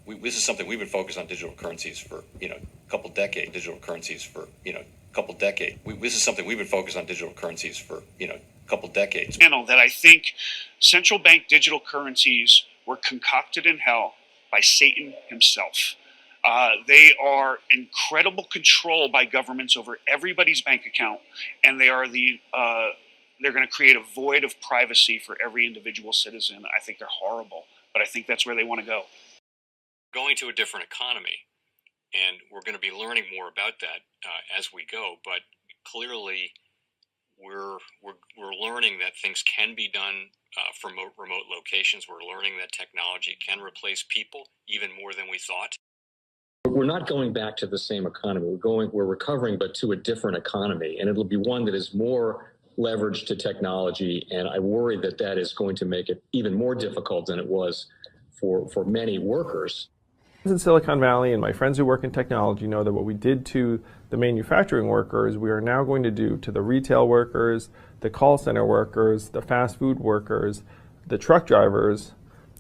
This is something we've been focused on digital currencies for, a couple decades. This is something we've been focused on digital currencies for, a couple decades. That I think central bank digital currencies were concocted in hell by Satan himself. They are incredible control by governments over everybody's bank account, and they're going to create a void of privacy for every individual citizen. I think they're horrible, but I think that's where they want to go. Going to a different economy, and we're going to be learning more about that as we go. But clearly, we're learning that things can be done from remote locations. We're learning that technology can replace people even more than we thought. We're not going back to the same economy. We're recovering, but to a different economy, and it'll be one that is more leveraged to technology. And I worry that that is going to make it even more difficult than it was for many workers. In Silicon Valley, and my friends who work in technology know that what we did to the manufacturing workers, we are now going to do to the retail workers, the call center workers, the fast food workers, the truck drivers,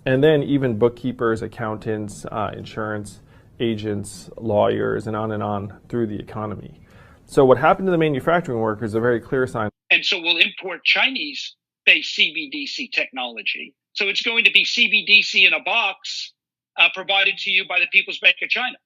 and then even bookkeepers, accountants, insurance agents, lawyers, and on through the economy. So what happened to the manufacturing workers is a very clear sign. And so we'll import Chinese-based CBDC technology. So it's going to be CBDC in a box provided to you by the People's Bank of China.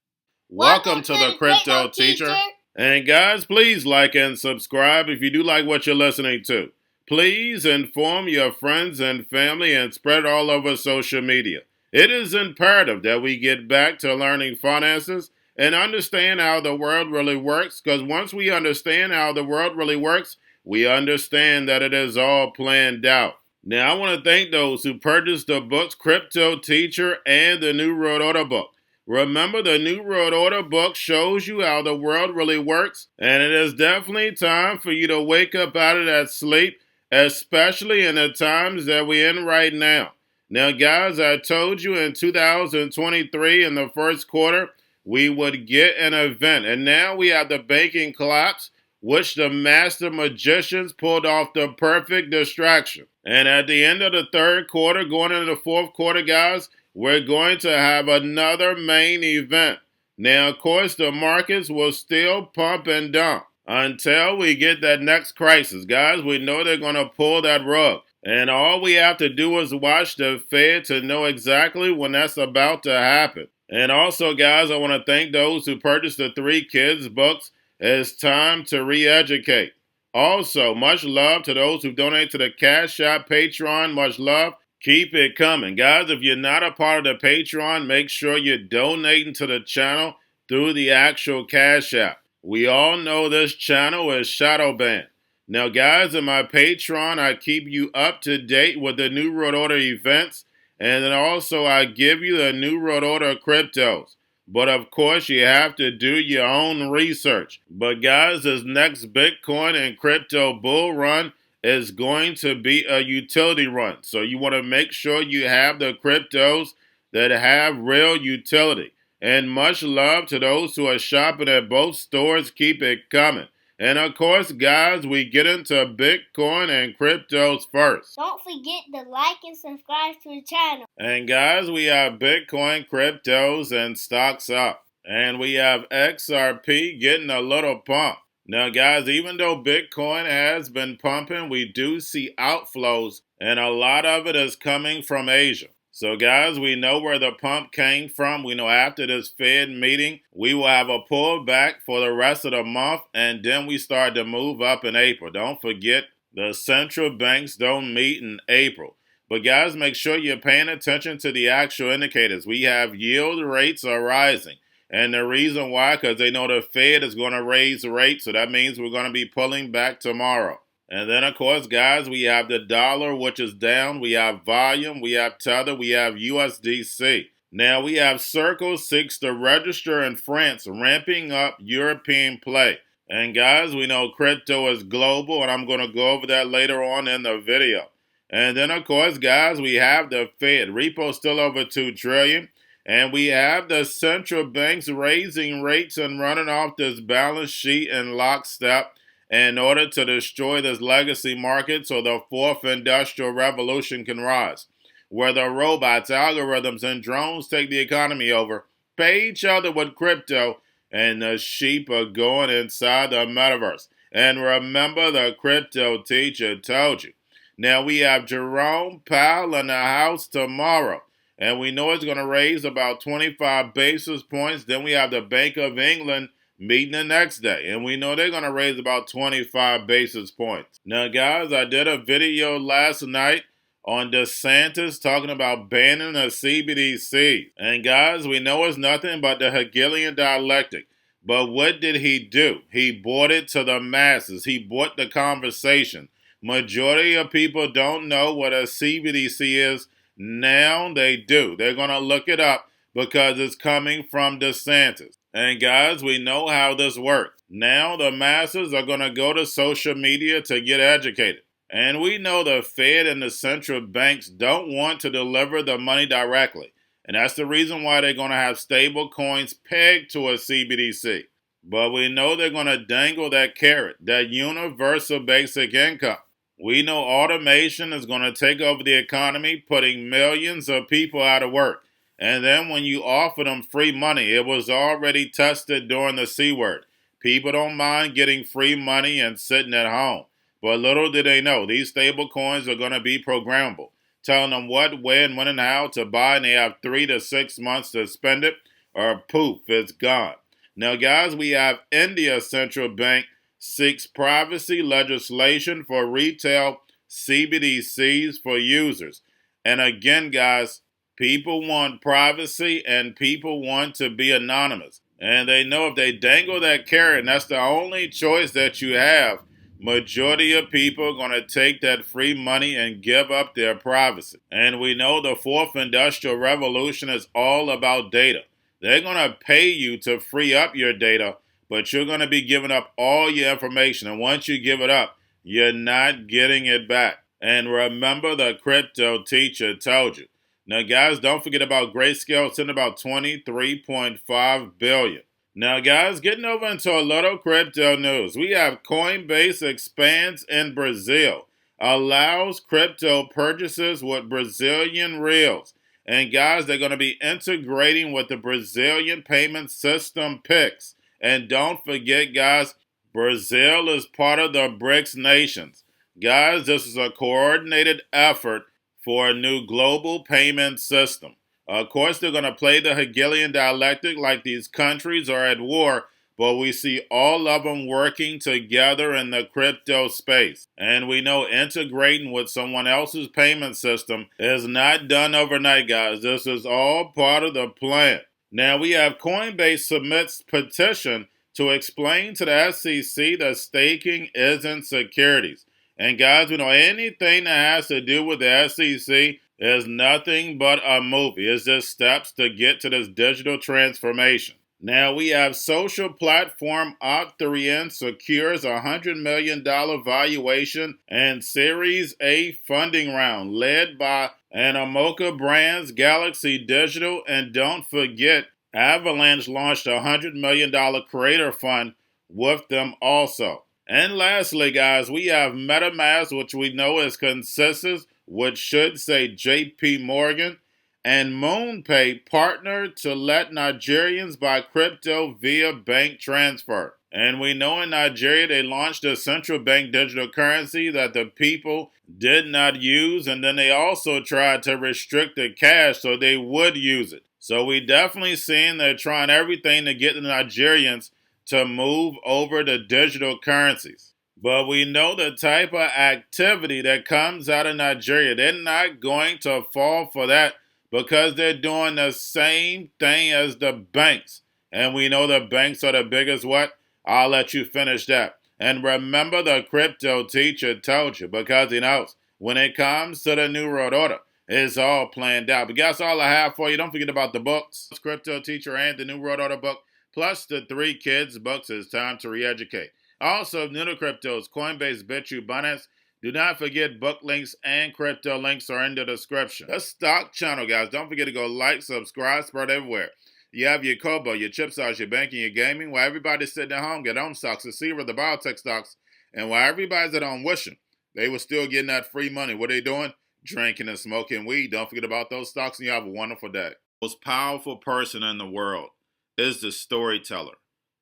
Welcome to the Crypto Teacher. And guys, please like and subscribe if you do like what you're listening to. Please inform your friends and family and spread it all over social media. It is imperative that we get back to learning finances and understand how the world really works, because once we understand how the world really works, we understand that it is all planned out. Now, I want to thank those who purchased the books Cryptoteacher and the New World Order book. Remember, the New World Order book shows you how the world really works, and it is definitely time for you to wake up out of that sleep, especially in the times that we're in right now. Now, guys, I told you in 2023 in the first quarter, we would get an event. And now we have the banking collapse, which the master magicians pulled off the perfect distraction. And at the end of the third quarter, going into the fourth quarter, guys, we're going to have another main event. Now, of course, the markets will still pump and dump until we get that next crisis. Guys, we know they're going to pull that rug. And all we have to do is watch the Fed to know exactly when that's about to happen. And also, guys, I want to thank those who purchased the 3 Kids books. It's time to re-educate. Also, much love to those who donate to the Cash App, Patreon. Much love. Keep it coming. Guys, if you're not a part of the Patreon, make sure you're donating to the channel through the actual Cash App. We all know this channel is shadow banned. Now, guys, in my Patreon, I keep you up to date with the New World Order events, and then also I give you the New World Order cryptos. But, of course, you have to do your own research. But, guys, this next Bitcoin and crypto bull run is going to be a utility run. So you want to make sure you have the cryptos that have real utility. And much love to those who are shopping at both stores. Keep it coming. And of course, guys, we get into Bitcoin and cryptos first. Don't forget to like and subscribe to the channel. And guys, we have Bitcoin, cryptos, and stocks up. And we have XRP getting a little pump. Now, guys, even though Bitcoin has been pumping, we do see outflows, and a lot of it is coming from Asia. So, guys, we know where the pump came from. We know after this Fed meeting, we will have a pullback for the rest of the month, and then we start to move up in April. Don't forget, the central banks don't meet in April. But, guys, make sure you're paying attention to the actual indicators. We have yield rates are rising. And the reason why, because they know the Fed is going to raise rates, so that means we're going to be pulling back tomorrow. And then, of course, guys, we have the dollar, which is down. We have volume. We have Tether. We have USDC. Now, we have Circle 6 to register in France, ramping up European play. And, guys, we know crypto is global, and I'm going to go over that later on in the video. And then, of course, guys, we have the Fed. Repo still over $2 trillion. And we have the central banks raising rates and running off this balance sheet in lockstep in order to destroy this legacy market so the fourth industrial revolution can rise. where the robots, algorithms, and drones take the economy over, pay each other with crypto, and the sheep are going inside the metaverse. And remember, the crypto teacher told you. Now we have Jerome Powell in the house tomorrow, and we know it's going to raise about 25 basis points. Then we have the Bank of England meeting the next day, and we know they're going to raise about 25 basis points. Now, guys, I did a video last night on Desantis talking about banning the CBDC'S. And guys, we know it's nothing but the Hegelian dialectic. But what did he do? He brought it to the masses. He brought the conversation. Majority of people don't know what a CBDC is. Now they do. They're going to look it up because it's coming from Desantis. And guys, we know how this works. Now the masses are going to go to social media to get educated. And we know the Fed and the central banks don't want to deliver the money directly. And that's the reason why they're going to have stable coins pegged to a CBDC. But we know they're going to dangle that carrot, that universal basic income. We know automation is going to take over the economy, putting millions of people out of work. And then when you offer them free money, it was already tested during the C word. People don't mind getting free money and sitting at home. But little did they know, these stable coins are going to be programmable, telling them what, when, when, and how to buy, and they have 3 to 6 months to spend it, or poof, it's gone. Now, guys, we have India's central bank seeks privacy legislation for retail CBDCs for users. And again, guys, people want privacy and people want to be anonymous. And they know if they dangle that carrot, and that's the only choice that you have, majority of people are going to take that free money and give up their privacy. And we know the fourth industrial revolution is all about data. They're going to pay you to free up your data, but you're going to be giving up all your information. And once you give it up, you're not getting it back. And remember, the crypto teacher told you. Now, guys, don't forget about Grayscale. It's in about $23.5 billion. Now, guys, getting over into a little crypto news. We have Coinbase expands in Brazil, allows crypto purchases with Brazilian reals. And, guys, they're going to be integrating with the Brazilian payment system PIX. And don't forget, guys, Brazil is part of the BRICS nations. Guys, this is a coordinated effort for a new global payment system. Of course, they're going to play the Hegelian dialectic like these countries are at war, but we see all of them working together in the crypto space. And we know integrating with someone else's payment system is not done overnight, guys. This is all part of the plan. Now, we have Coinbase submits petition to explain to the SEC that staking isn't securities. And guys, we know anything that has to do with the SEC is nothing but a movie. It's just steps to get to this digital transformation. Now we have social platform Opt3N secures $100 million valuation and Series A funding round led by Animoca Brands, Galaxy Digital, and don't forget, Avalanche launched a $100 million creator fund with them also. And lastly, guys, we have Metamask, which we know is consensus, which should say JP Morgan, and Moonpay partnered to let Nigerians buy crypto via bank transfer. And we know in Nigeria they launched a central bank digital currency that the people did not use, and then they also tried to restrict the cash so they would use it. So we definitely seeing they're trying everything to get the Nigerians to move over to digital currencies. But we know the type of activity that comes out of Nigeria. They're not going to fall for that because they're doing the same thing as the banks. And we know the banks are the biggest what? I'll let you finish that. And remember, the crypto teacher told you, because he knows when it comes to the New World Order, it's all planned out. But that's all I have for you. Don't forget about the books, Crypto Teacher and the New World Order book, plus the 3 kids books. It's time to re-educate. Also, new to cryptos, Coinbase, Bitrue, Binance. Do not forget book links and crypto links are in the description. The stock channel, guys. Don't forget to go like, subscribe, spread everywhere. You have your Kobo, your chip stocks, your banking, your gaming. While everybody's sitting at home, get on stocks, the Seaver, the biotech stocks. And while everybody's at home wishing they were still getting that free money, what are they doing? drinking and smoking weed. Don't forget about those stocks, and you have a wonderful day. The most powerful person in the world is the storyteller.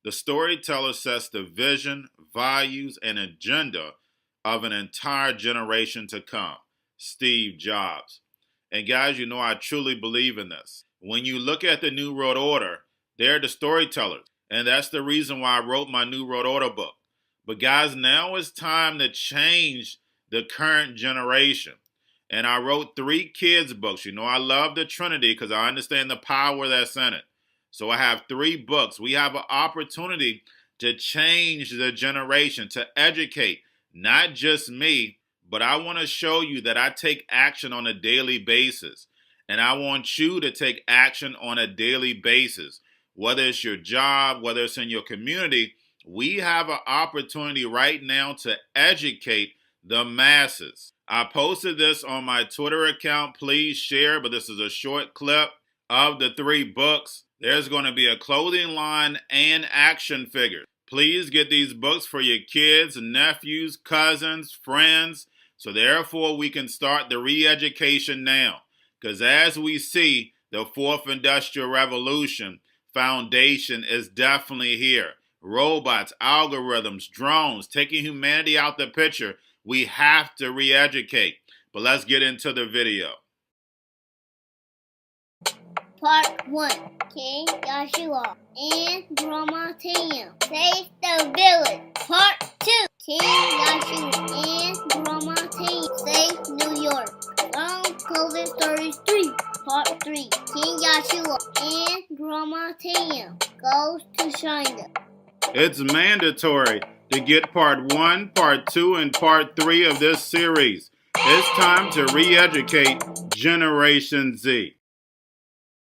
The storyteller sets the vision, values, and agenda of an entire generation to come. Steve Jobs. And guys, you know I truly believe in this. When you look at the New World Order, they're the storytellers. And that's the reason why I wrote my New World Order book. But guys, now it's time to change the current generation. And I wrote 3 kids' books. You know I love the Trinity because I understand the power that's in it. So I have 3 books. We have an opportunity to change the generation, to educate, not just me, but I want to show you that I take action on a daily basis. And I want you to take action on a daily basis. Whether it's your job, whether it's in your community, we have an opportunity right now to educate the masses. I posted this on my Twitter account. Please share, but this is a short clip of the 3 books. There's going to be a clothing line and action figures. Please get these books for your kids, nephews, cousins, friends, so therefore we can start the re-education now. Because as we see, the 4th Industrial Revolution foundation is definitely here. Robots, algorithms, drones, taking humanity out the picture. We have to re-educate. But let's get into the video. Part 1. King Joshua and Grandma Tam save the village. Part 2. King Joshua and Grandma Tam save New York from COVID-33. Part 3. King Joshua and Grandma Tam goes to China. It's mandatory to get part 1, part 2, and part 3 of this series. It's time to re-educate Generation Z.